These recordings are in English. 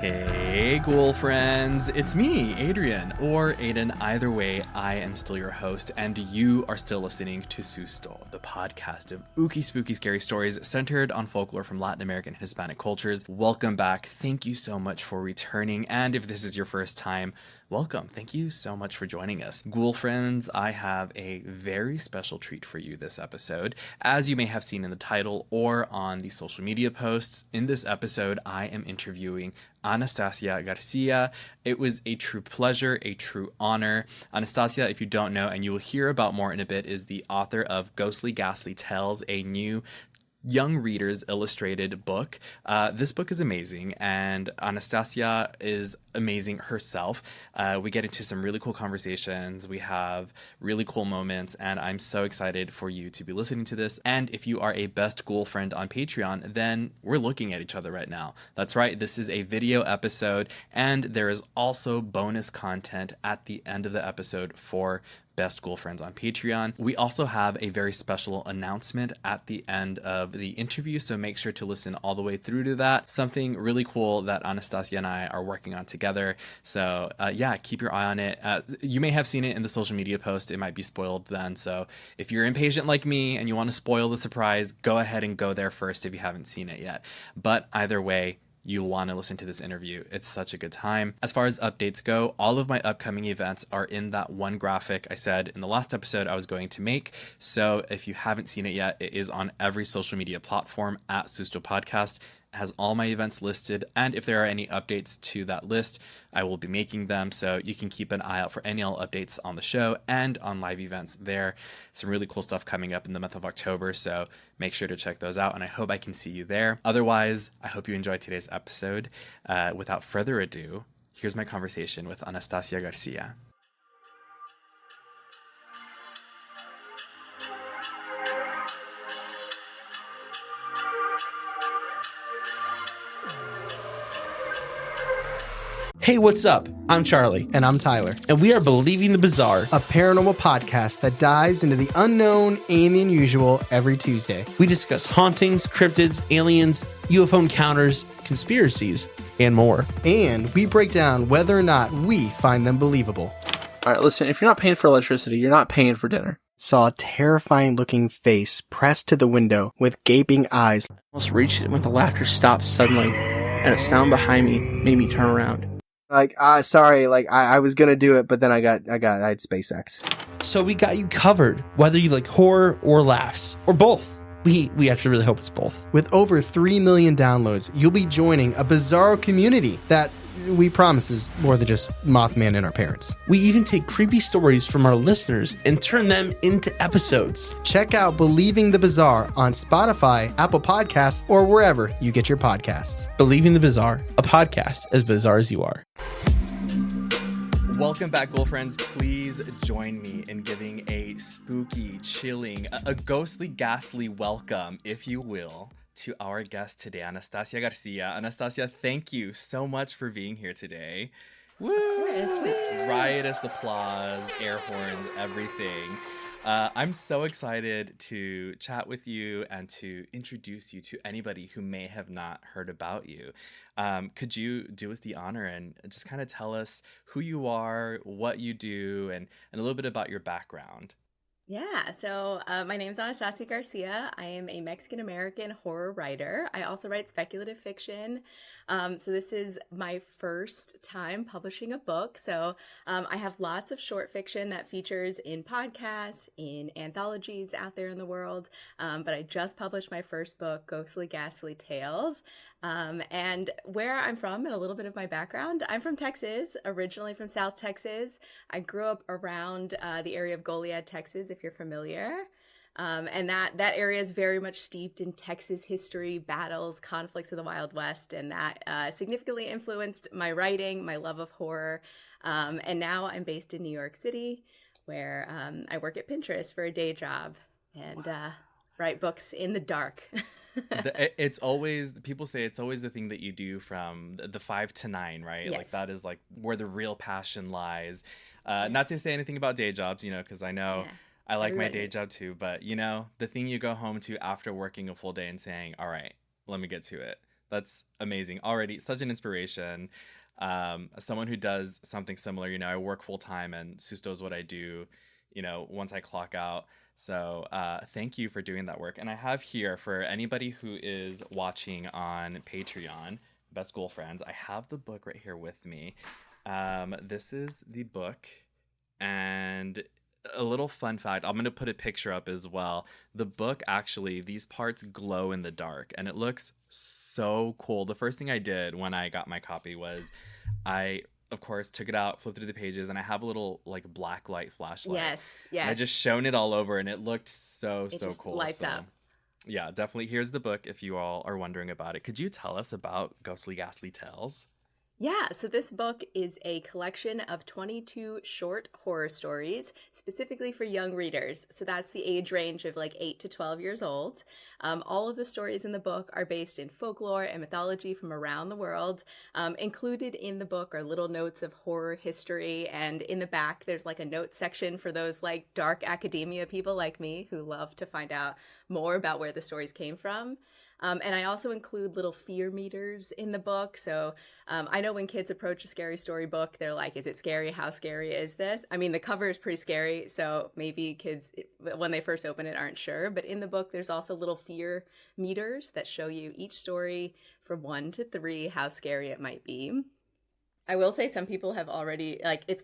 Hey, ghoul friends, it's me, Adrian, or Ayden. Either way, I am still your host, and you are still listening to Susto, the podcast of ooky, spooky, scary stories centered on folklore from Latin American and Hispanic cultures. Welcome back. Thank you so much for returning, and if this is your first time, welcome. Thank you so much for joining us. Ghoul friends, I have a very special treat for you this episode. As you may have seen in the title or on the social media posts, in this episode, I am interviewing Anastasia Garcia. It was a true pleasure, a true honor. Anastasia, if you don't know, and you will hear about more in a bit, is the author of Ghostly Ghastly Tales, a new young readers illustrated book. This book is amazing, and Anastasia is amazing herself. We get into some really cool conversations. We have really cool moments, and I'm so excited for you to be listening to this. And if you are a best ghoul friend on Patreon, then we're looking at each other right now. That's right, this is a video episode, and there is also bonus content at the end of the episode for best ghoul friends on Patreon. We also have a very special announcement at the end of the interview, so make sure to listen all the way through to that. Something really cool that Anastasia and I are working on together. So yeah, keep your eye on it. You may have seen it in the social media post. It might be spoiled then. So if you're impatient like me and you want to spoil the surprise, go ahead and go there first if you haven't seen it yet. But either way, you'll want to listen to this interview. It's such a good time. As far as updates go, all of my upcoming events are in that one graphic I said in the last episode I was going to make. So if you haven't seen it yet, it is on every social media platform at Susto Podcast. It has all my events listed, and if there are any updates to that list, I will be making them, so you can keep an eye out for any all updates on the show and on live events there. Some really cool stuff coming up in the month of October, so make sure to check those out, and I hope I can see you there. Otherwise, I hope you enjoyed today's episode. Without further ado, here's my conversation with Anastasia Garcia. Hey, what's up? I'm Charlie. And I'm Tyler. And we are Believing the Bizarre, a paranormal podcast that dives into the unknown and the unusual every Tuesday. We discuss hauntings, cryptids, aliens, UFO encounters, conspiracies, and more. And we break down whether or not we find them believable. All right, listen, if you're not paying for electricity, you're not paying for dinner. Saw a terrifying looking face pressed to the window with gaping eyes. Almost reached it when the laughter stopped suddenly, and a sound behind me made me turn around. Sorry, I was gonna do it, but then I had SpaceX. So we got you covered, whether you like horror or laughs, or both. We actually really hope it's both. With over 3 million downloads, you'll be joining a bizarro community that we promise is more than just Mothman and our parents. We even take creepy stories from our listeners and turn them into episodes. Check out Believing the Bizarre on Spotify, Apple Podcasts, or wherever you get your podcasts. Believing the Bizarre, a podcast as bizarre as you are. Welcome back, ghoul friends. Please join me in giving a spooky, chilling, a ghostly, ghastly welcome, if you will, to our guest today, Anastasia Garcia. Anastasia, thank you so much for being here today. Woo! Riotous applause, air horns, everything. I'm so excited to chat with you and to introduce you to anybody who may have not heard about you. Could you do us the honor and just kind of tell us who you are, what you do, and a little bit about your background? Yeah, so my name is Anastasia Garcia. I am a Mexican-American horror writer. I also write speculative fiction. So this is my first time publishing a book. So I have lots of short fiction that features in podcasts, in anthologies out there in the world. But I just published my first book, Ghostly Ghastly Tales. And where I'm from and a little bit of my background, I'm from Texas, originally from South Texas. I grew up around the area of Goliad, Texas, if you're familiar. And that area is very much steeped in Texas history, battles, conflicts of the Wild West, and that significantly influenced my writing, my love of horror. And now I'm based in New York City, where I work at Pinterest for a day job and write books in the dark. It's always, people say it's always the thing that you do from the 5 to 9, right? Yes. Like that is like where the real passion lies. Not to say anything about day jobs, because I know I like my day job too, but the thing you go home to after working a full day and saying, all right, let me get to it. That's amazing. Already such an inspiration. As someone who does something similar, I work full time and Susto is what I do, once I clock out. So thank you for doing that work. And I have here for anybody who is watching on Patreon, Best School Friends, I have the book right here with me. This is the book, and a little fun fact, I'm going to put a picture up as well. The book, actually, these parts glow in the dark and it looks so cool. The first thing I did when I got my copy was I, of course, took it out, flipped through the pages, and I have a little like black light flashlight. Yes. And I just shone it all over and it looked so just cool. Lights up. Yeah, definitely. Here's the book if you all are wondering about it. Could you tell us about Ghostly Ghastly Tales? Yeah, so this book is a collection of 22 short horror stories, specifically for young readers. So that's the age range of like 8 to 12 years old. All of the stories in the book are based in folklore and mythology from around the world. Included in the book are little notes of horror history, and in the back there's like a note section for those like dark academia people like me who love to find out more about where the stories came from. And I also include little fear meters in the book. So I know when kids approach a scary story book, they're like, is it scary? How scary is this? I mean, the cover is pretty scary. So maybe kids, when they first open it, aren't sure. But in the book, there's also little fear meters that show you each story from 1 to 3, how scary it might be. I will say some people have already, like, it's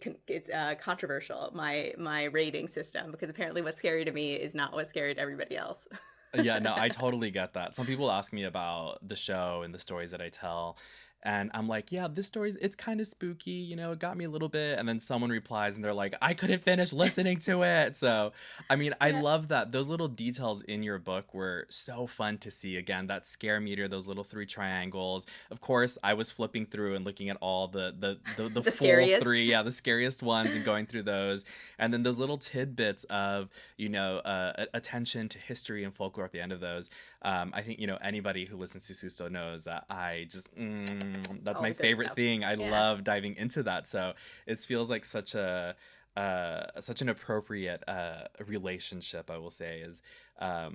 controversial, my rating system, because apparently what's scary to me is not what's scary to everybody else. Yeah, no, I totally get that. Some people ask me about the show and the stories that I tell. And I'm like, yeah, this story's, it's kind of spooky, it got me a little bit. And then someone replies and they're like, I couldn't finish listening to it. So, I mean, I love that. Those little details in your book were so fun to see. Again, that scare meter, those little 3 triangles. Of course, I was flipping through and looking at all the The full scariest. 3, yeah, the scariest ones, and going through those. And then those little tidbits of, attention to history and folklore at the end of those. I think, anybody who listens to Susto knows that I just, that's my favorite stuff. thing. I love diving into that. So it feels like such an appropriate relationship, I will say, is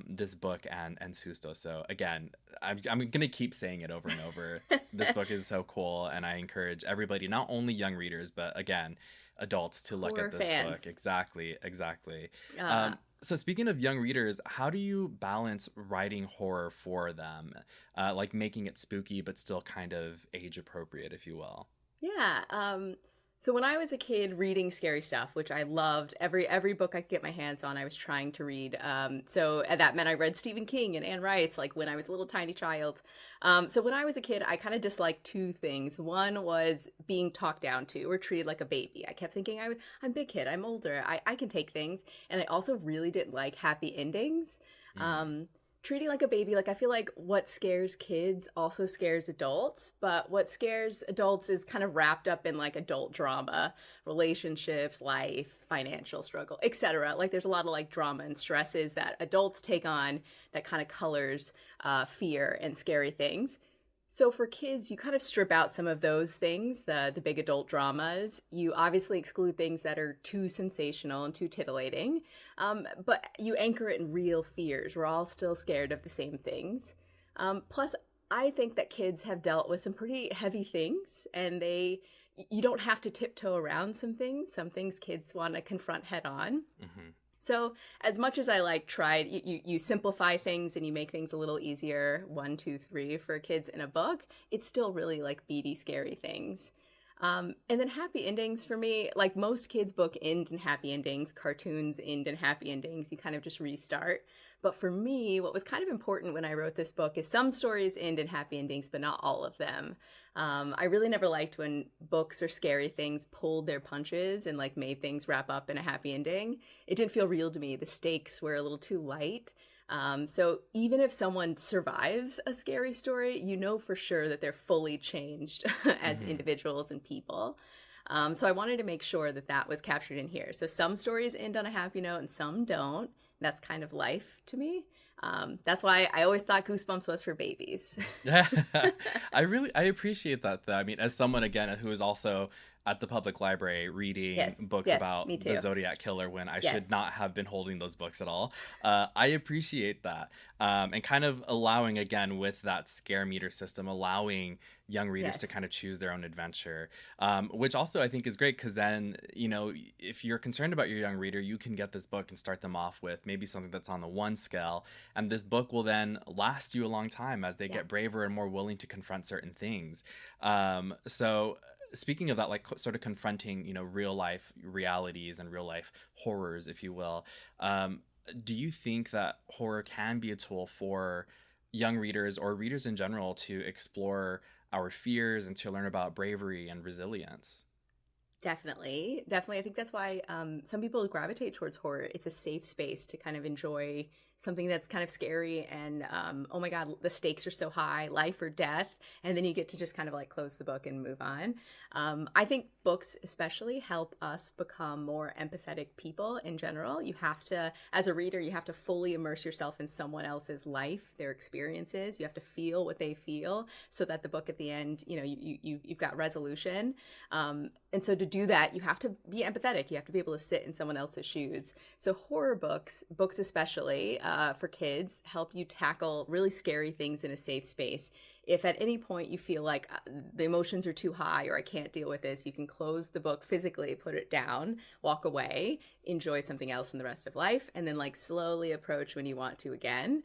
this book and Susto. So again, I'm gonna keep saying it over and over. This book is so cool, and I encourage everybody, not only young readers, but again, adults, to look Horror at this fans. book. Exactly. So speaking of young readers, how do you balance writing horror for them, like making it spooky but still kind of age appropriate, if you will? Yeah. So when I was a kid reading scary stuff, which I loved, every book I could get my hands on, I was trying to read. So that meant I read Stephen King and Anne Rice, like when I was a little tiny child. So when I was a kid, I kind of disliked 2 things. One was being talked down to or treated like a baby. I kept thinking, I'm a big kid, I'm older, I can take things. And I also really didn't like happy endings. Treating like a baby, like I feel like what scares kids also scares adults, but what scares adults is kind of wrapped up in like adult drama, relationships, life, financial struggle, etc. Like there's a lot of like drama and stresses that adults take on that kind of colors fear and scary things. So for kids, you kind of strip out some of those things, the big adult dramas. You obviously exclude things that are too sensational and too titillating, but you anchor it in real fears. We're all still scared of the same things. Plus, I think that kids have dealt with some pretty heavy things, and you don't have to tiptoe around some things. Some things kids want to confront head on. Mm-hmm. So as much as I tried, you simplify things and you make things a little easier, 1, 2, 3 for kids in a book, it's still really like beady, scary things. And then happy endings for me, like most kids' book end in happy endings, cartoons end in happy endings, you kind of just restart. But for me, what was kind of important when I wrote this book is some stories end in happy endings, but not all of them. I really never liked when books or scary things pulled their punches and like made things wrap up in a happy ending. It didn't feel real to me. The stakes were a little too light. So even if someone survives a scary story, you know for sure that they're fully changed as individuals and people. So I wanted to make sure that that was captured in here. So some stories end on a happy note and some don't. That's kind of life to me. That's why I always thought Goosebumps was for babies. I appreciate that, though. I mean, as someone, again, who is also at the public library reading Yes, books yes, about me the too. Zodiac Killer when I Yes, should not have been holding those books at all. I appreciate that. And kind of allowing, again, with that scare meter system, allowing young readers to yes, kind of choose their own adventure, which also I think is great because then, if you're concerned about your young reader, you can get this book and start them off with maybe something that's on the 1 scale. And this book will then last you a long time as they yeah. get braver and more willing to confront certain things. So speaking of that, like sort of confronting, real life realities and real life horrors, if you will, do you think that horror can be a tool for young readers or readers in general to explore our fears and to learn about bravery and resilience? Definitely. Definitely. I think that's why some people gravitate towards horror. It's a safe space to kind of enjoy something that's kind of scary and, oh my God, the stakes are so high, life or death. And then you get to just kind of like close the book and move on. I think books especially help us become more empathetic people in general. You have to, as a reader, you have to fully immerse yourself in someone else's life, their experiences. You have to feel what they feel so that the book at the end, you've got resolution. And so to do that, you have to be empathetic. You have to be able to sit in someone else's shoes. So horror books especially for kids, help you tackle really scary things in a safe space. If at any point you feel like the emotions are too high or I can't deal with this, you can close the book physically, put it down, walk away, enjoy something else in the rest of life, and then like slowly approach when you want to again.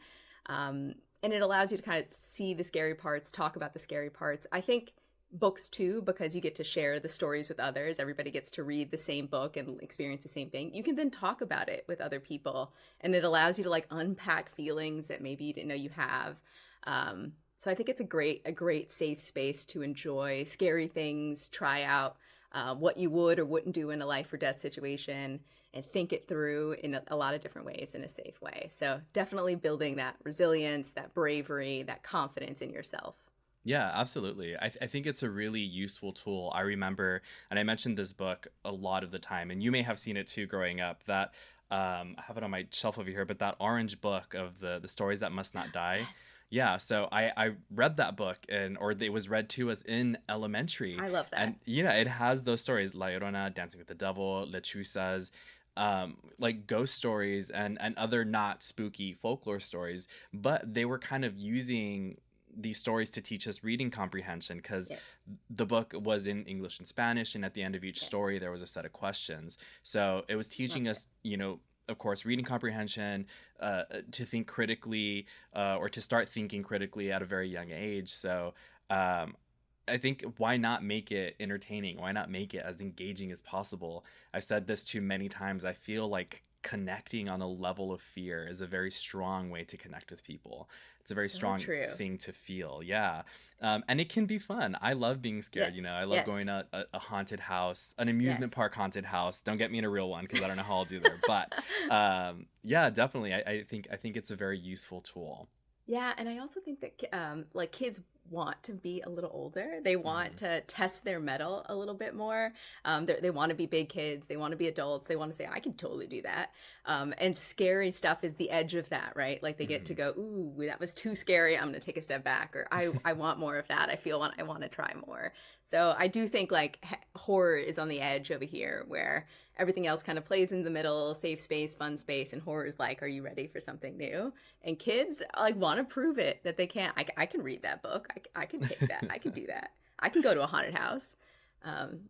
And it allows you to kind of see the scary parts, talk about the scary parts. I think books too, because you get to share the stories with others. Everybody gets to read the same book and experience the same thing. You can then talk about it with other people, and it allows you to like unpack feelings that maybe you didn't know you have. So I think it's a great safe space to enjoy scary things, try out what you would or wouldn't do in a life or death situation, and think it through in a lot of different ways in a safe way. So definitely building that resilience, that bravery, that confidence in yourself. Yeah, absolutely. I think it's a really useful tool. I remember, and I mentioned this book a lot of the time, and you may have seen it too growing up, that I have it on my shelf over here, but that orange book of the stories that must not die. Yes, Yeah, so I read that book, or it was read to us in elementary. I love that. And it has those stories, La Llorona, Dancing with the Devil, Lechuzas, like ghost stories and other not spooky folklore stories, but they were kind of using these stories to teach us reading comprehension because Yes, the book was in English and Spanish, and at the end of each yes, story there was a set of questions. So it was teaching loved it. us, of course, reading comprehension, to think critically, or to start thinking critically at a very young age. So I think, why not make it entertaining? Why not make it as engaging as possible? I've said this too many times. I feel like connecting on a level of fear is a very strong way to connect with people. It's a very So strong true. thing to feel. Yeah. And it can be fun. I love being scared. Yes, I love yes, going to a haunted house, an amusement yes. park haunted house. Don't get me in a real one because I don't know how I'll do there. But yeah, definitely. I think it's a very useful tool. Yeah, and I also think that like kids want to be a little older. They want Hmm. to test their mettle a little bit more. They want to be big kids. They want to be adults. They want to say, "I can totally do that." And scary stuff is the edge of that, right? Like they get to Hmm. go, "Ooh, that was too scary. I'm going to take a step back," or I want more of that. I want to try more." So I do think like horror is on the edge over here, where everything else kind of plays in the middle, safe space, fun space, and horror is like, "Are you ready for something new?" And kids like want to prove it that they can. I can read that book. I can take that. I can do that. I can go to a haunted house.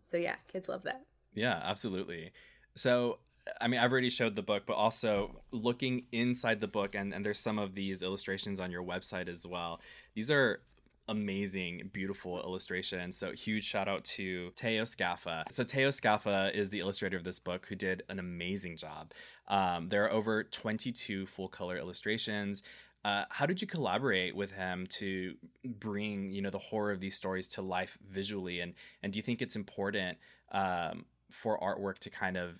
So yeah, kids love that. Yeah, absolutely. So, I mean, I've already showed the book, but also looking inside the book, and there's some of these illustrations on your website as well. These are amazing, beautiful illustrations. So huge shout out to Teo Scaffa. So Teo Scaffa is the illustrator of this book who did an amazing job. There are over 22 full color illustrations. How did you collaborate with him to bring, the horror of these stories to life visually? And do you think it's important for artwork to kind of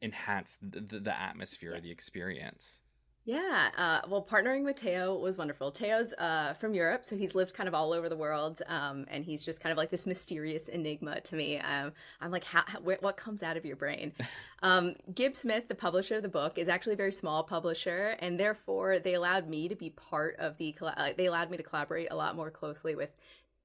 enhance the atmosphere or Yes. the experience? Yeah, well, partnering with Teo was wonderful. Teo's from Europe, so he's lived kind of all over the world, and he's just kind of like this mysterious enigma to me. I'm like, what comes out of your brain? Gibb Smith, the publisher of the book, is actually a very small publisher, and therefore they allowed me to be part of they allowed me to collaborate a lot more closely with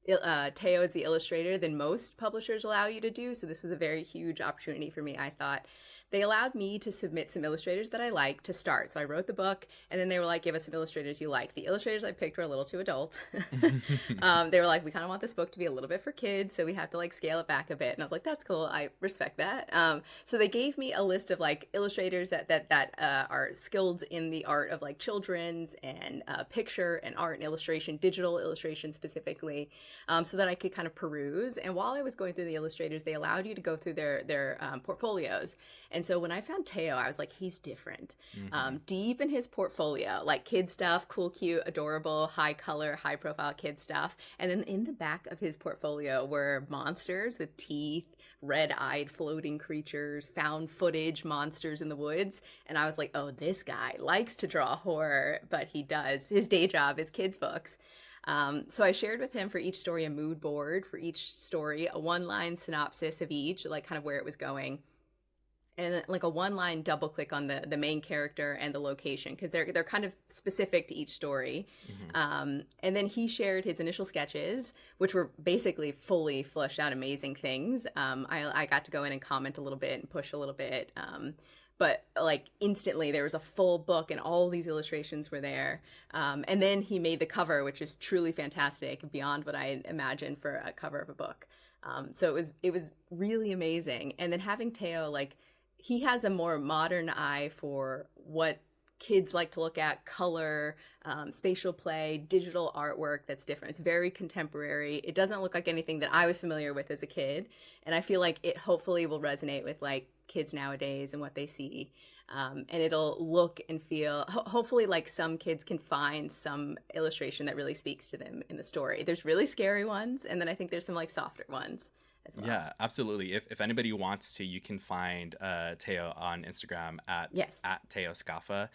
Teo is the illustrator than most publishers allow you to do. So this was a very huge opportunity for me, I thought. They allowed me to submit some illustrators that I like to start. So I wrote the book, and then they were like, give us some illustrators you like. The illustrators I picked were a little too adult. They were like, we kind of want this book to be a little bit for kids, so we have to like scale it back a bit. And I was like, that's cool. I respect that. So they gave me a list of like illustrators that are skilled in the art of like children's and picture and art and illustration, digital illustration specifically, so that I could kind of peruse. And while I was going through the illustrators, they allowed you to go through their portfolios. And so when I found Teo, I was like, he's different. Deep in his portfolio, like kid stuff, cool, cute, adorable, high color, high profile kid stuff. And then in the back of his portfolio were monsters with teeth, red-eyed floating creatures, found footage monsters in the woods. And I was like, oh, this guy likes to draw horror, but he does. His day job is kids' books. So I shared with him for each story a mood board, for each story a one-line synopsis of each, like kind of where it was going, and like a one-line double click on the main character and the location, because they're kind of specific to each story. And then he shared his initial sketches, which were basically fully fleshed out amazing things. I got to go in and comment a little bit and push a little bit. But like instantly there was a full book and all these illustrations were there. And then he made the cover, which is truly fantastic, beyond what I imagined for a cover of a book. So it was really amazing. And then having Teo, like, he has a more modern eye for what kids like to look at, color, spatial play, digital artwork that's different. It's very contemporary. It doesn't look like anything that I was familiar with as a kid. And I feel like it hopefully will resonate with like kids nowadays and what they see. And it'll look and feel, hopefully like some kids can find some illustration that really speaks to them in the story. There's really scary ones, and then I think there's some like softer ones as well. Yeah, absolutely. If anybody wants to, you can find Teo on Instagram at Teo Scaffa.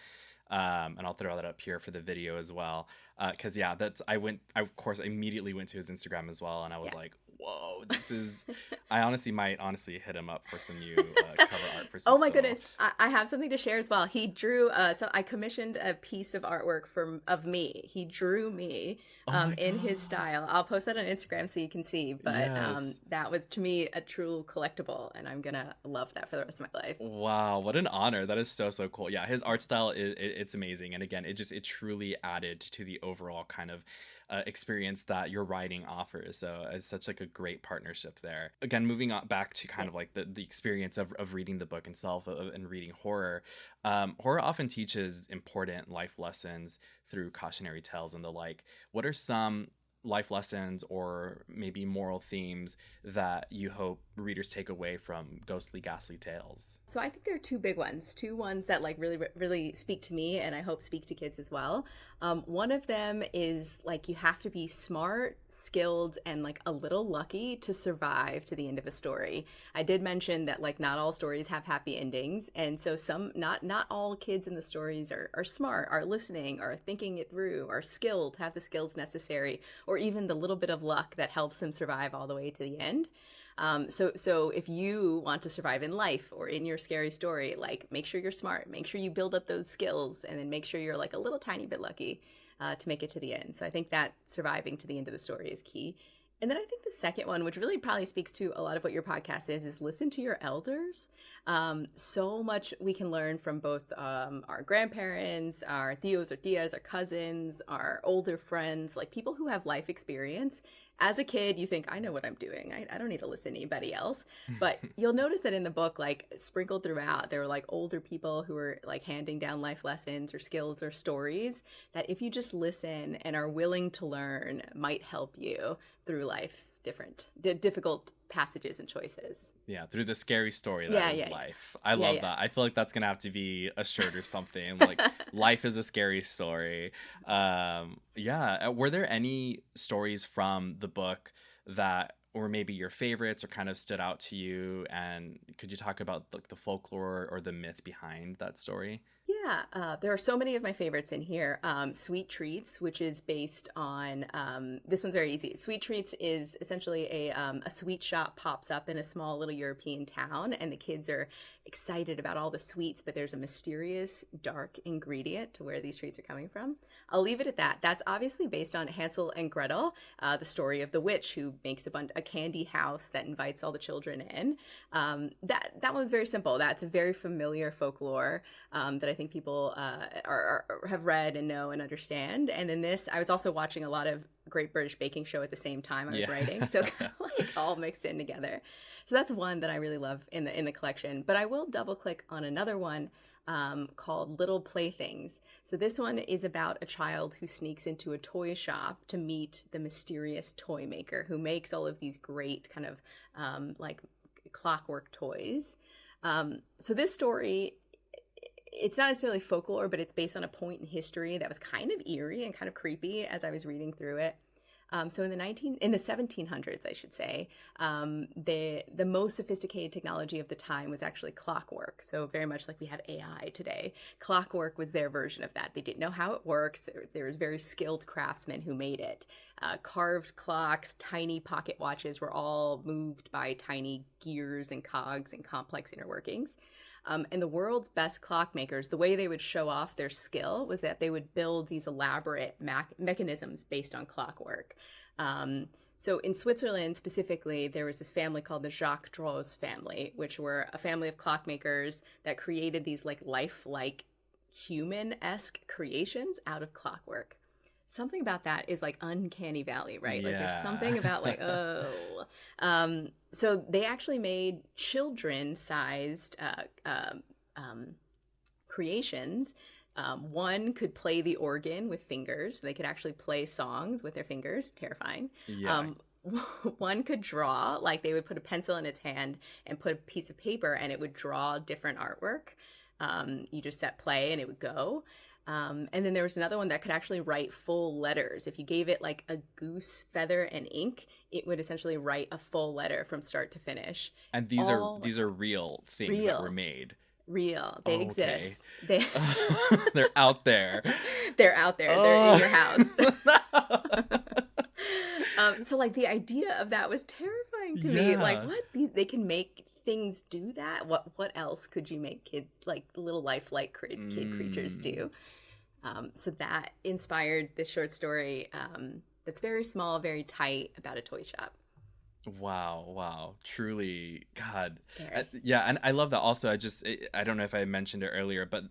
And I'll throw that up here for the video as well. Because I of course immediately went to his Instagram as well, and I was like, whoa, this is, I might hit him up for some new cover art for some Oh my goodness, I have something to share as well. He drew, so I commissioned a piece of artwork of me. He drew me in his style. I'll post that on Instagram so you can see, but that was to me a true collectible, and I'm gonna love that for the rest of my life. Wow, what an honor. That is so cool. Yeah, his art style it's amazing, and again, it truly added to the overall kind of experience that your writing offers. So it's such like a great partnership there. Again, moving on back to kind of like the experience of reading the book itself and reading horror. Horror often teaches important life lessons through cautionary tales and the like. What are some life lessons or maybe moral themes that you hope readers take away from Ghostly Ghastly Tales? So I think there are two big ones, two ones that like really speak to me, and I hope speak to kids as well. One of them is like you have to be smart, skilled, and like a little lucky to survive to the end of a story. I did mention that like not all stories have happy endings, and so not all kids in the stories are smart, are listening, are thinking it through, are skilled, have the skills necessary, or even the little bit of luck that helps them survive all the way to the end. So if you want to survive in life or in your scary story, like make sure you're smart, make sure you build up those skills, and then make sure you're like a little tiny bit lucky to make it to the end. So I think that surviving to the end of the story is key. And then I think the second one, which really probably speaks to a lot of what your podcast is listen to your elders. So much we can learn from both our grandparents, our tios or tias, our cousins, our older friends, like people who have life experience. As a kid, you think, I know what I'm doing. I don't need to listen to anybody else. But you'll notice that in the book, like sprinkled throughout, there were like older people who were like handing down life lessons or skills or stories that if you just listen and are willing to learn might help you through life's difficult passages and choices. Yeah, through the scary story that is life. I love that. I feel like that's gonna have to be a shirt or something. Like life is a scary story. Were there any stories from the book that were maybe your favorites or kind of stood out to you? And could you talk about like the folklore or the myth behind that story? Yeah, there are so many of my favorites in here. Sweet Treats, which is based on this one's very easy. Sweet Treats is essentially a sweet shop pops up in a small little European town, and the kids are excited about all the sweets, but there's a mysterious dark ingredient to where these treats are coming from. I'll leave it at that. That's obviously based on Hansel and Gretel, the story of the witch who makes a candy house that invites all the children in. That one was very simple. That's a very familiar folklore that I think people have read and know and understand. And then this, I was also watching a lot of Great British Baking Show at the same time I was writing, so kind of like all mixed in together. So that's one that I really love in the collection. But I will double click on another one called Little Playthings. So this one is about a child who sneaks into a toy shop to meet the mysterious toy maker who makes all of these great kind of like clockwork toys. So this story, it's not necessarily folklore, but it's based on a point in history that was kind of eerie and kind of creepy as I was reading through it. So in the 1700s, I should say, the most sophisticated technology of the time was actually clockwork. So very much like we have AI today, clockwork was their version of that. They didn't know how it works. There was very skilled craftsmen who made it. Carved clocks, tiny pocket watches were all moved by tiny gears and cogs and complex inner workings. And the world's best clockmakers, the way they would show off their skill was that they would build these elaborate mechanisms based on clockwork. So in Switzerland specifically, there was this family called the Jacques Droz family, which were a family of clockmakers that created these like lifelike human-esque creations out of clockwork. Something about that is like uncanny valley, right? Like there's something about like, so they actually made children-sized creations. One could play the organ with fingers. They could actually play songs with their fingers. Terrifying. One could draw, like they would put a pencil in its hand and put a piece of paper and it would draw different artwork. You just set play and it would go. And then there was another one that could actually write full letters. If you gave it like a goose feather and ink, it would essentially write a full letter from start to finish. And these are real things that were made. Real. They exist. They're out there. They're out there. They're in your house. So like the idea of that was terrifying to me. Like what? They can make things do that? What else could you make kids, like little lifelike kid creatures do? So that inspired this short story that's very small, very tight, about a toy shop. Wow. Truly, God. And I love that. Also, I don't know if I mentioned it earlier, but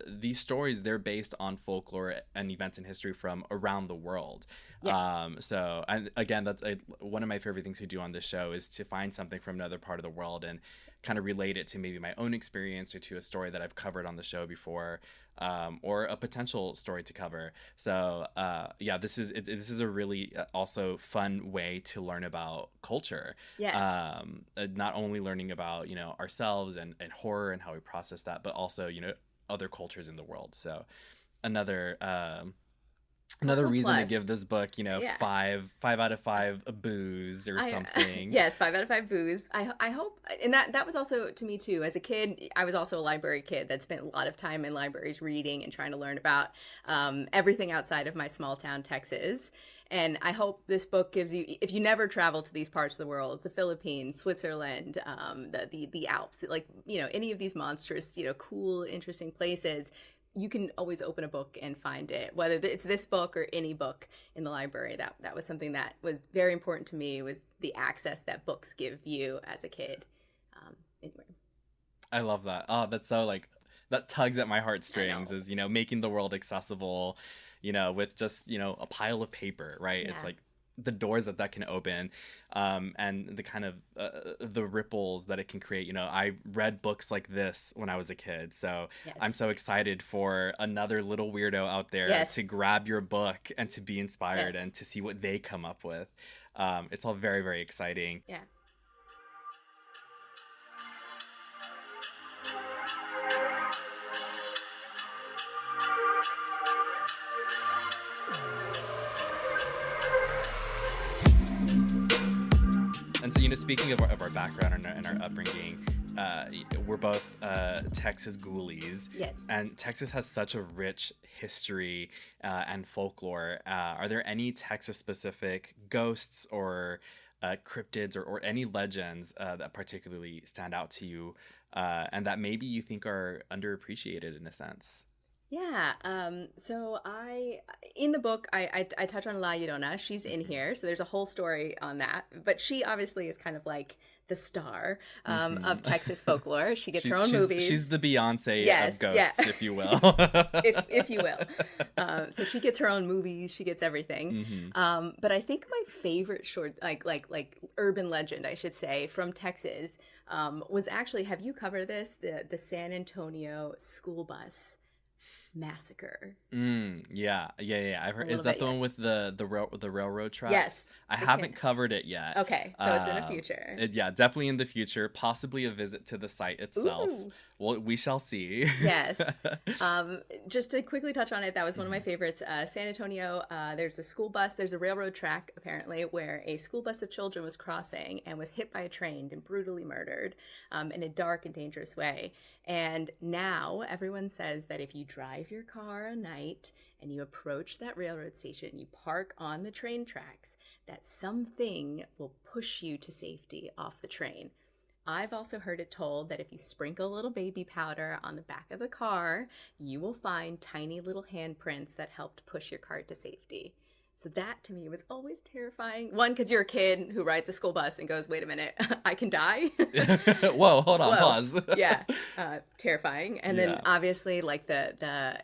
these stories, they're based on folklore and events in history from around the world. Yes. So, and again, that's one of my favorite things to do on this show is to find something from another part of the world and kind of relate it to maybe my own experience or to a story that I've covered on the show before, or a potential story to cover. So this is a really also fun way to learn about culture. Not only learning about ourselves and horror and how we process that, but also other cultures in the world. So another reason to give this book 5 out of 5 boos or something. Yes, 5 out of 5 boos. I hope, and that was also to me too. As a kid, I was also a library kid that spent a lot of time in libraries reading and trying to learn about everything outside of my small town Texas. And I hope this book gives you, if you never travel to these parts of the world, the Philippines, Switzerland, the Alps, like any of these monstrous cool, interesting places, you can always open a book and find it, whether it's this book or any book in the library. That was something that was very important to me, was the access that books give you as a kid. Anyway. I love that. Oh, that's so that tugs at my heartstrings, is, making the world accessible, with just, a pile of paper, right? Yeah. It's like the doors that can open, and the kind of the ripples that it can create. I read books like this when I was a kid, so yes. I'm so excited for another little weirdo out there to grab your book and to be inspired and to see what they come up with. It's all very, very exciting. Yeah. And so, speaking of our background and our upbringing, we're both Texas ghoulies. Yes. And Texas has such a rich history and folklore. Are there any Texas-specific ghosts or cryptids or any legends that particularly stand out to you and that maybe you think are underappreciated in a sense? Yeah. So in the book, I touch on La Llorona. She's in here. So there's a whole story on that. But she obviously is kind of like the star of Texas folklore. She gets her own movies. She's the Beyonce Yes, of ghosts, yeah. if you will. if you will. So she gets her own movies. She gets everything. But I think my favorite short, like urban legend, I should say, from Texas was actually, have you covered this? The San Antonio school bus massacre. Yeah. I've heard. A Is little that bit, the one yes. with the railroad tracks? Yes. I The haven't can- covered it yet. Okay, so it's in the future. Yeah, definitely in the future. Possibly a visit to the site itself. Ooh. Well, we shall see. Yes. Just to quickly touch on it, that was one of my favorites. San Antonio, there's a school bus, there's a railroad track, apparently, where a school bus of children was crossing and was hit by a train and brutally murdered in a dark and dangerous way. And now everyone says that if you drive your car at night and you approach that railroad station, you park on the train tracks, that something will push you to safety off the train. I've also heard it told that if you sprinkle a little baby powder on the back of the car, you will find tiny little handprints that helped push your car to safety. So that to me was always terrifying. One, because you're a kid who rides a school bus and goes, wait a minute, I can die. Whoa, hold on, Whoa. pause. Yeah, terrifying. And then Yeah. obviously, like the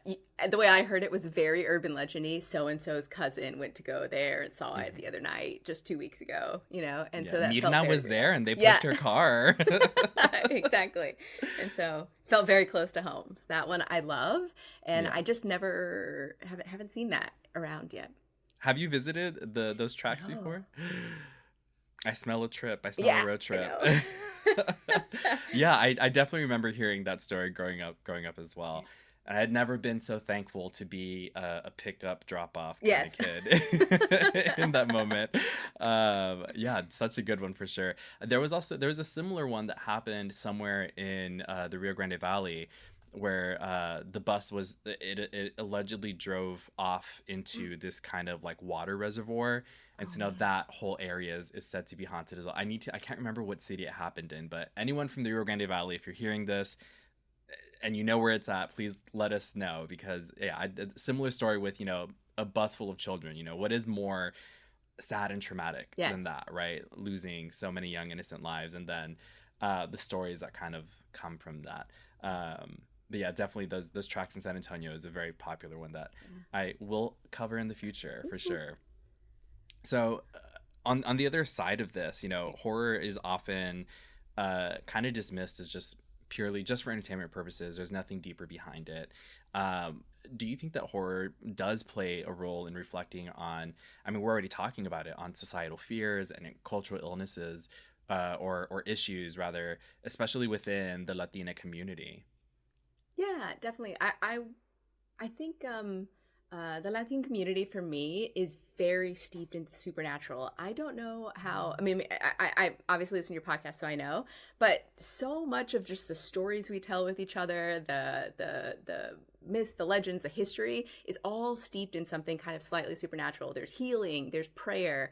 way I heard it was very urban legendy. So and so's cousin went to go there and saw it the other night, just 2 weeks ago. And so that felt Midna very was real. there and they pushed Yeah. her car. Exactly. And so felt very close to home. So that one I love, and Yeah. I just never haven't seen that around yet. Have you visited those tracks No. before? I smell a trip. I smell Yeah, a road trip. I Yeah, I definitely remember hearing that story growing up as well. And I had never been so thankful to be a pickup drop off kind Yes. of kid in that moment. Yeah, such a good one for sure. There was a similar one that happened somewhere in the Rio Grande Valley where the bus was it allegedly drove off into this kind of like water reservoir, and so now that whole area is said to be haunted as well. I can't remember what city it happened in, but anyone from the Rio Grande Valley, if you're hearing this and you know where it's at, please let us know, because a similar story with a bus full of children. What is more sad and traumatic Yes. than that, right? Losing so many young innocent lives, and then the stories that kind of come from that. But yeah, definitely those tracks in San Antonio is a very popular one that I will cover in the future for sure. So on the other side of this, horror is often kind of dismissed as just purely just for entertainment purposes. There's nothing deeper behind it. Do you think that horror does play a role in reflecting on, I mean, we're already talking about it, on societal fears and cultural illnesses or issues rather, especially within the Latina community? Yeah, definitely. I think the Latin community for me is very steeped in the supernatural. I don't know how. I mean, I obviously listen to your podcast, so I know. But so much of just the stories we tell with each other, the myths, the legends, the history is all steeped in something kind of slightly supernatural. There's healing, there's prayer,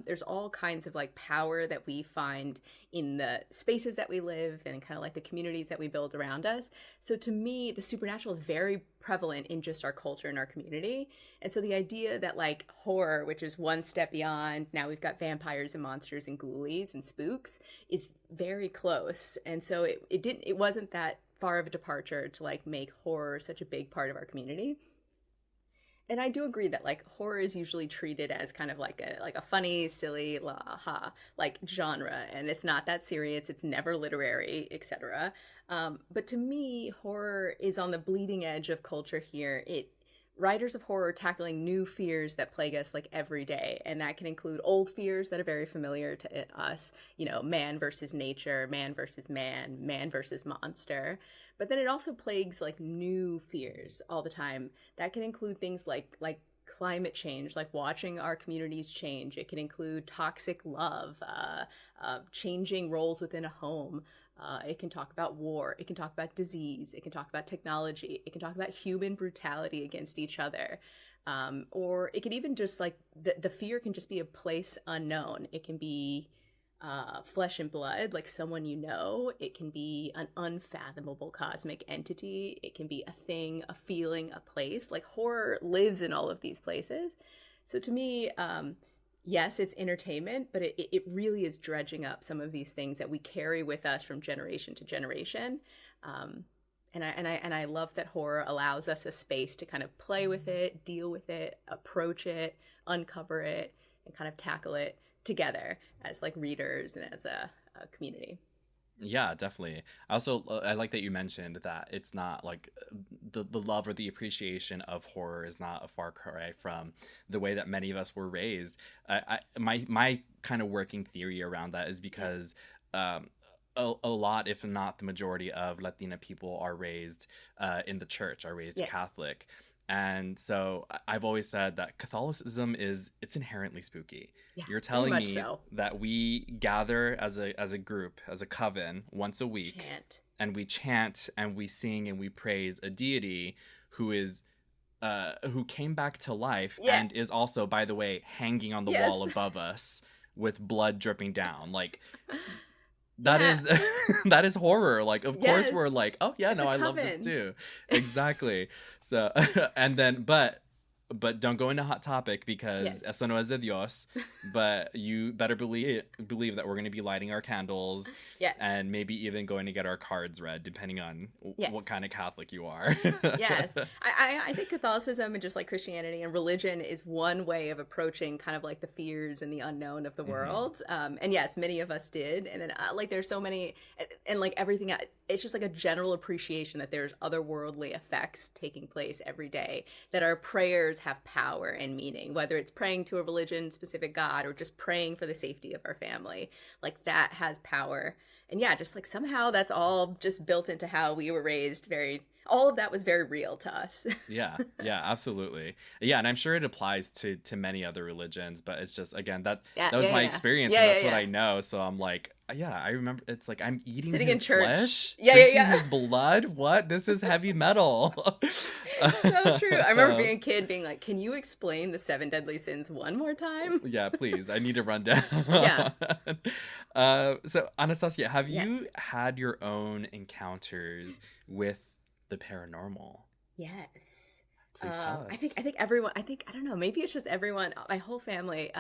there's all kinds of like power that we find in the spaces that we live and kind of like the communities that we build around us. So to me, the supernatural is very prevalent in just our culture and our community. And so the idea that like horror, which is one step beyond, now we've got vampires and monsters and ghoulies and spooks, is very close. And so it wasn't that far of a departure to like make horror such a big part of our community. And I do agree that like horror is usually treated as kind of like a funny, silly, like genre, and it's not that serious. It's never literary, etc. But to me, horror is on the bleeding edge of culture here. Writers of horror are tackling new fears that plague us like every day, and that can include old fears that are very familiar to us. Man versus nature, man versus man versus monster. But then it also plagues like new fears all the time. That can include things like climate change, like watching our communities change. It can include toxic love, changing roles within a home, It can talk about war. It can talk about disease. It can talk about technology. It can talk about human brutality against each other. Or it can even just like the fear can just be a place unknown. It can be flesh and blood, like someone you know. It can be an unfathomable cosmic entity. It can be a thing, a feeling, a place. Like horror lives in all of these places. So to me, yes, it's entertainment, but it really is dredging up some of these things that we carry with us from generation to generation. And I love that horror allows us a space to kind of play with it, deal with it, approach it, uncover it, and kind of tackle it together as like readers and as a community. Yeah, definitely. I like that you mentioned that it's not like the love or the appreciation of horror is not a far cry from the way that many of us were raised. My kind of working theory around that is because a lot, if not the majority of Latina people are raised in the church, are raised Yes. Catholic. And so I've always said that Catholicism it's inherently spooky. Yeah, You're very telling much me so. that we gather as a group, as a coven once a week, Chant. and we chant and we sing and we praise a deity who came back to life Yeah. and is also, by the way, hanging on the Yes. wall above us with blood dripping down. Like that Yeah. is that is horror. Like, of course Yes. we're like, oh yeah, It's no, a I love this coven. too. Exactly. So and then but don't go into hot topic because Yes. eso no es de Dios. But you better believe that we're going to be lighting our candles Yes. and maybe even going to get our cards read, depending on Yes. what kind of Catholic you are. Yes. I think Catholicism and just like Christianity and religion is one way of approaching kind of like the fears and the unknown of the world. And yes, many of us did. And then like there's so many, and like everything, it's just like a general appreciation that there's otherworldly effects taking place every day, that our prayers have power and meaning, whether it's praying to a religion specific God or just praying for the safety of our family. Like that has power. And yeah, just like somehow that's all just built into how we were raised. All of that was very real to us. Yeah, absolutely. Yeah, and I'm sure it applies to many other religions, but it's just, again, that was my experience, and that's what I know. So I'm like, yeah, I remember. It's like I'm eating Sitting his in church. flesh, Yeah, drinking his blood. What? This is heavy metal. So true. I remember being a kid being like, can you explain the 7 deadly sins one more time? Yeah, please. I need to run down. Yeah. So Anastasia, have Yes. you had your own encounters with the paranormal? Yes. Please tell us. I think everyone, I don't know, maybe it's just everyone, my whole family,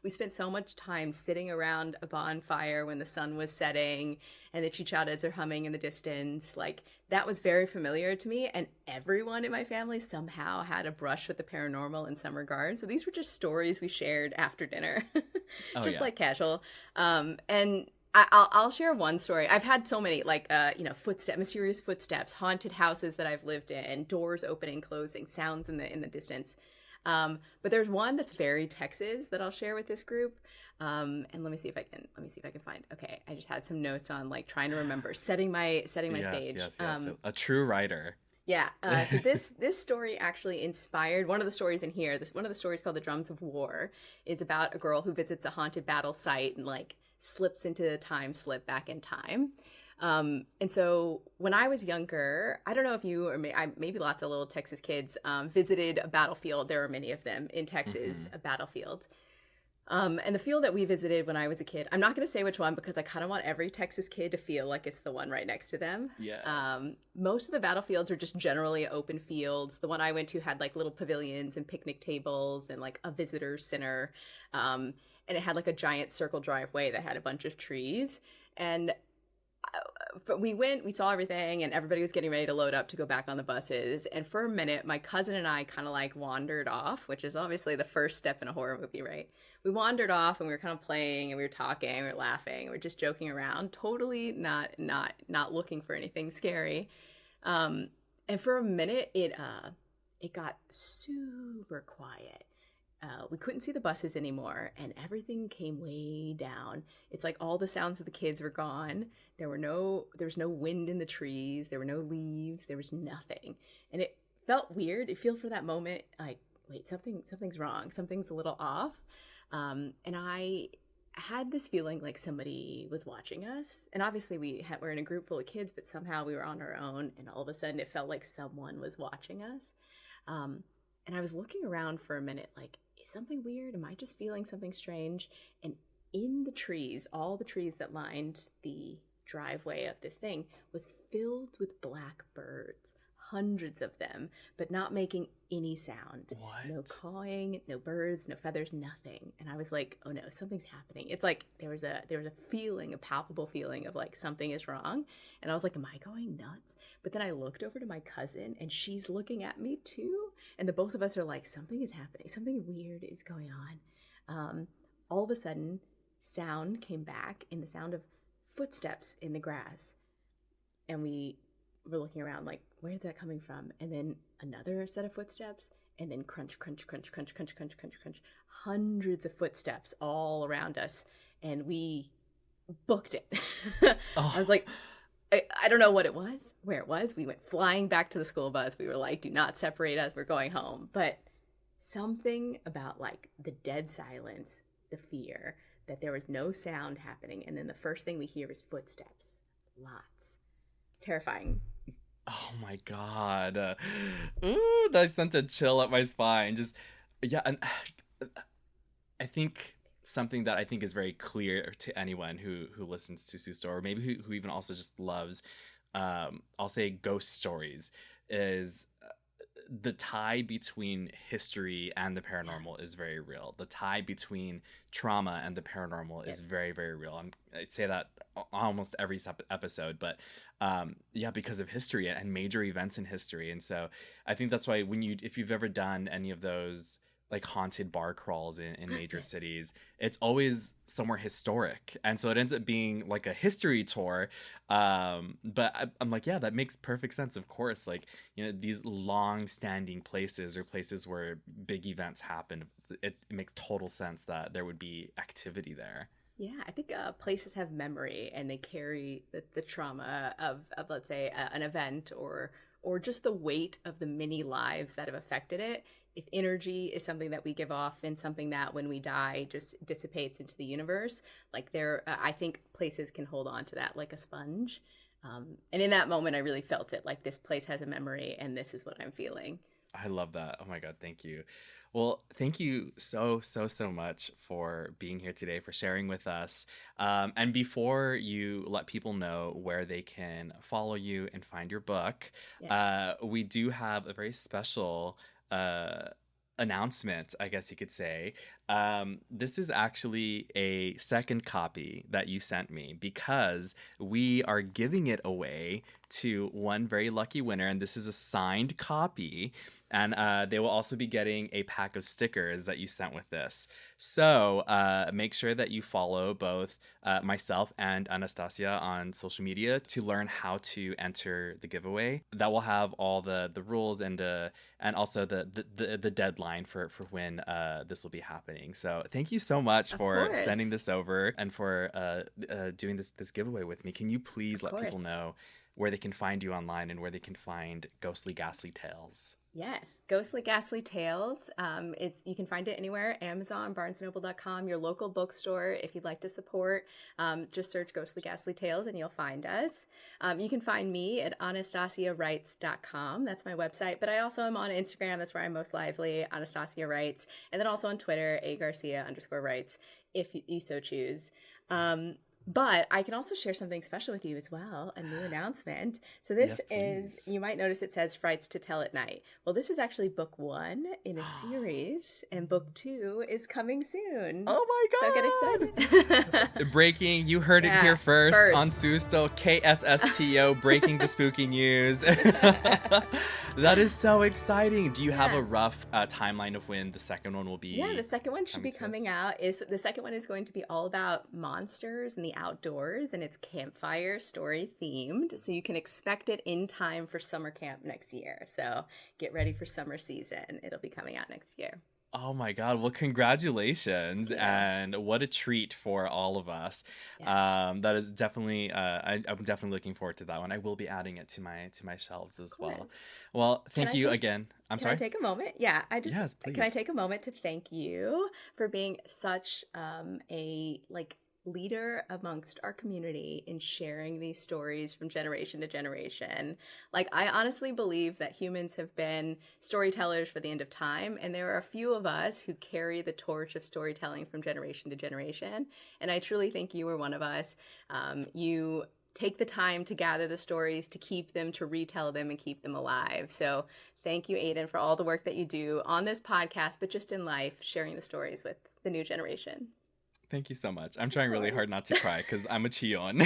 we spent so much time sitting around a bonfire when the sun was setting and the chicharras are humming in the distance. Like that was very familiar to me, and everyone in my family somehow had a brush with the paranormal in some regard. So these were just stories we shared after dinner, Oh, just yeah. like casual. And I'll share one story. I've had so many, like, mysterious footsteps, haunted houses that I've lived in, doors opening, closing, sounds in the distance. But there's one that's very Texas that I'll share with this group. And let me see if I can find. Okay, I just had some notes on like trying to remember setting my stage. Yes. So a true writer. Yeah. So this story actually inspired one of the stories in here. One of the stories called "The Drums of War" is about a girl who visits a haunted battle site and like slips into a time slip back in time. And so when I was younger, I don't know if you or maybe lots of little Texas kids visited a battlefield. There are many of them in Texas, a battlefield. And the field that we visited when I was a kid, I'm not going to say which one because I kind of want every Texas kid to feel like it's the one right next to them. Yes. Most of the battlefields are just generally open fields. The one I went to had like little pavilions and picnic tables and like a visitor center. And it had like a giant circle driveway that had a bunch of trees. And we saw everything, and everybody was getting ready to load up to go back on the buses. And for a minute, my cousin and I kind of like wandered off, which is obviously the first step in a horror movie, right? We wandered off, and we were kind of playing, and we were talking, and we were laughing, and we were just joking around, totally not looking for anything scary. And for a minute, it got super quiet. We couldn't see the buses anymore, and everything came way down. It's like all the sounds of the kids were gone. There was no wind in the trees. There were no leaves. There was nothing, and it felt weird. It felt for that moment like, wait, something's wrong. Something's a little off. And I had this feeling like somebody was watching us. And obviously we're in a group full of kids, but somehow we were on our own. And all of a sudden it felt like someone was watching us. And I was looking around for a minute, like, is something weird? Am I just feeling something strange? And in the trees, all the trees that lined the driveway of this thing was filled with black birds, hundreds of them, but not making any sound. What? No cawing, no birds, no feathers, nothing. And I was like, oh no, something's happening. It's like there was a feeling, a palpable feeling of like something is wrong. And I was like, am I going nuts? But then I looked over to my cousin and she's looking at me too. And the both of us are like, something is happening. Something weird is going on. All of a sudden, sound came back in the sound of footsteps in the grass. And we were looking around like, where's that coming from? And then another set of footsteps, and then crunch, crunch, crunch, crunch, crunch, crunch, crunch, crunch. Hundreds of footsteps all around us. And we booked it. Oh. I was like, I don't know what it was, where it was. We went flying back to the school bus. We were like, do not separate us. We're going home. But something about like the dead silence, the fear that there was no sound happening. And then the first thing we hear is footsteps. Lots. Terrifying. Oh my God. Ooh, that sent a chill up my spine. Just, yeah. And I think something that I think is very clear to anyone who listens to Sue Store, or maybe who even also just loves, I'll say ghost stories, is the tie between history and the paranormal is very real. The tie between trauma and the paranormal is very, very real. I'd say that almost every episode, but yeah, because of history and major events in history. And so I think that's why if you've ever done any of those like haunted bar crawls in major cities, it's always somewhere historic, and so it ends up being like a history tour. But I'm like, yeah, that makes perfect sense. Of course, like, you know, these long-standing places or places where big events happen, it makes total sense that there would be activity there. Yeah, I think places have memory, and they carry the trauma of let's say an event or just the weight of the many lives that have affected it. If energy is something that we give off and something that when we die just dissipates into the universe, like I think places can hold on to that like a sponge. And in that moment, I really felt it, like this place has a memory and this is what I'm feeling. I love that. Oh my God, thank you. Well, thank you so much for being here today, for sharing with us. And before you let people know where they can follow you and find your book, we do have a very special announcement, I guess you could say. This is actually a second copy that you sent me because we are giving it away to one very lucky winner, and this is a signed copy, and they will also be getting a pack of stickers that you sent with this. So make sure that you follow both myself and Anastasia on social media to learn how to enter the giveaway. That will have all the rules and also the deadline for when this will be happening. So thank you so much for sending this over and for doing this giveaway with me. Can you please let people know where they can find you online and where they can find Ghostly Ghastly Tales? Yes, Ghostly Ghastly Tales. You can find it anywhere: Amazon, BarnesandNoble.com, your local bookstore. If you'd like to support, just search Ghostly Ghastly Tales and you'll find us. You can find me at AnastasiaWrites.com. That's my website. But I also am on Instagram. That's where I'm most lively, Anastasia Writes. And then also on Twitter, @Garcia_Writes, if you so choose. But I can also share something special with you as well, a new announcement. So this is, you might notice it says Frights to Tell at Night. Well, this is actually book 1 in a series, and book 2 is coming soon. Oh my God. So get excited. Breaking, you heard it here first on Susto, KSSTO, breaking the spooky news. That is so exciting. Do you have a rough timeline of when the second one will be? Yeah, the second one should be coming out. The second one is going to be all about monsters and the outdoors, and it's campfire story themed, so you can expect it in time for summer camp next year. So get ready for summer season. It'll be coming out next year. Oh my God. Well, congratulations. Yeah. And what a treat for all of us. Yes. That is definitely, I'm definitely looking forward to that one. I will be adding it to my shelves Of as well. course. Well, Can thank I you take again. I'm can I sorry. take a moment? Yeah, Yes, can I please. take a moment to thank you for being such a like leader amongst our community in sharing these stories from generation to generation. Like I honestly believe that humans have been storytellers for the end of time, and there are a few of us who carry the torch of storytelling from generation to generation. And I truly think you were one of us. You take the time to gather the stories, to keep them, to retell them, and keep them alive. So thank you, Ayden, for all the work that you do on this podcast, but just in life, sharing the stories with the new generation. Thank you so much. I'm Of trying really course. hard not to cry because I'm a Chion.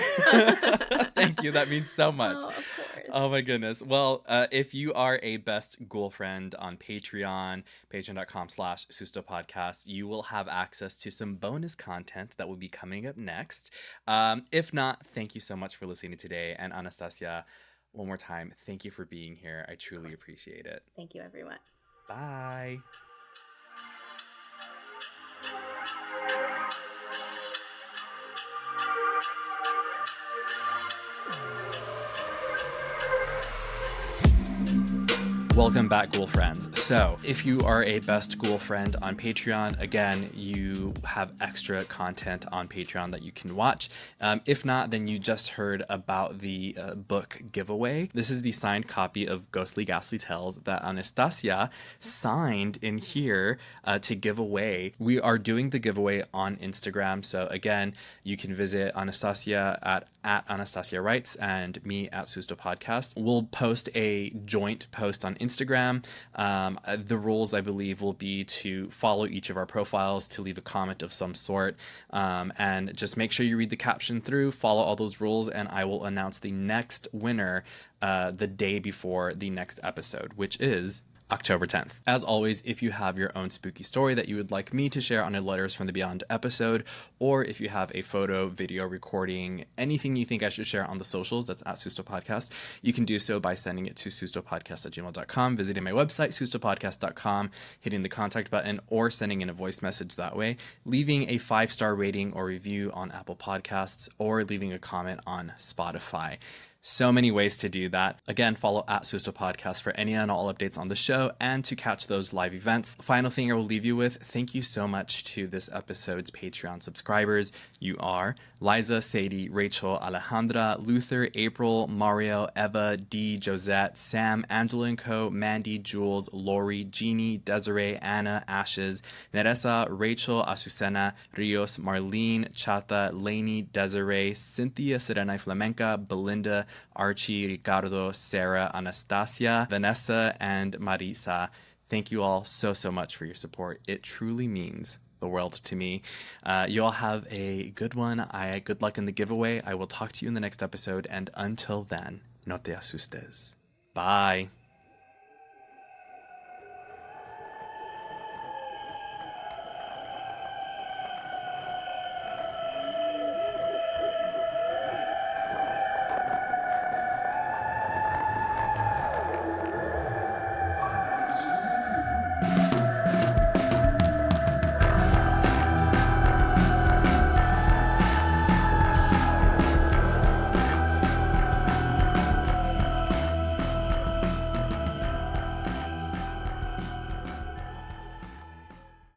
Thank you. That means so much. Oh, of course. Oh my goodness. Well, if you are a best ghoul friend on Patreon, patreon.com/Susto Podcast, you will have access to some bonus content that will be coming up next. If not, thank you so much for listening today. And Anastasia, one more time, thank you for being here. I Of truly course. appreciate it. Thank you, everyone. Bye. Welcome back, Ghoul Friends. So, if you are a Best Ghoul Friend on Patreon, again, you have extra content on Patreon that you can watch. If not, then you just heard about the book giveaway. This is the signed copy of Ghostly Ghastly Tales that Anastasia signed in here to give away. We are doing the giveaway on Instagram. So, again, you can visit Anastasia at Anastasia Writes and me at Susto Podcast. We'll post a joint post on Instagram. The rules, I believe, will be to follow each of our profiles, to leave a comment of some sort, and just make sure you read the caption through, follow all those rules, and I will announce the next winner the day before the next episode, which is October 10th. As always, if you have your own spooky story that you would like me to share on a Letters from the Beyond episode, or if you have a photo, video, recording, anything you think I should share on the socials, that's at Susto Podcast, you can do so by sending it to sustopodcast@gmail.com, visiting my website, sustopodcast.com, hitting the contact button, or sending in a voice message that way, leaving a 5-star rating or review on Apple Podcasts, or leaving a comment on Spotify. So many ways to do that. Again, follow at Susto Podcast for any and all updates on the show and to catch those live events. Final thing I will leave you with, thank you so much to this episode's Patreon subscribers. You are Liza, Sadie, Rachel, Alejandra, Luther, April, Mario, Eva, Dee, Josette, Sam, Angela and Co., Mandy, Jules, Lori, Jeannie, Desiree, Anna, Ashes, Neresa, Rachel, Azucena, Rios, Marlene, Chata, Lainey, Desiree, Cynthia, Serena y Flamenca, Belinda, Archie, Ricardo, Sarah, Anastasia, Vanessa, and Marisa. Thank you all so much for your support. It truly means the world to me. You all have a good one. Good luck in the giveaway. I will talk to you in the next episode. And until then, no te asustes. Bye.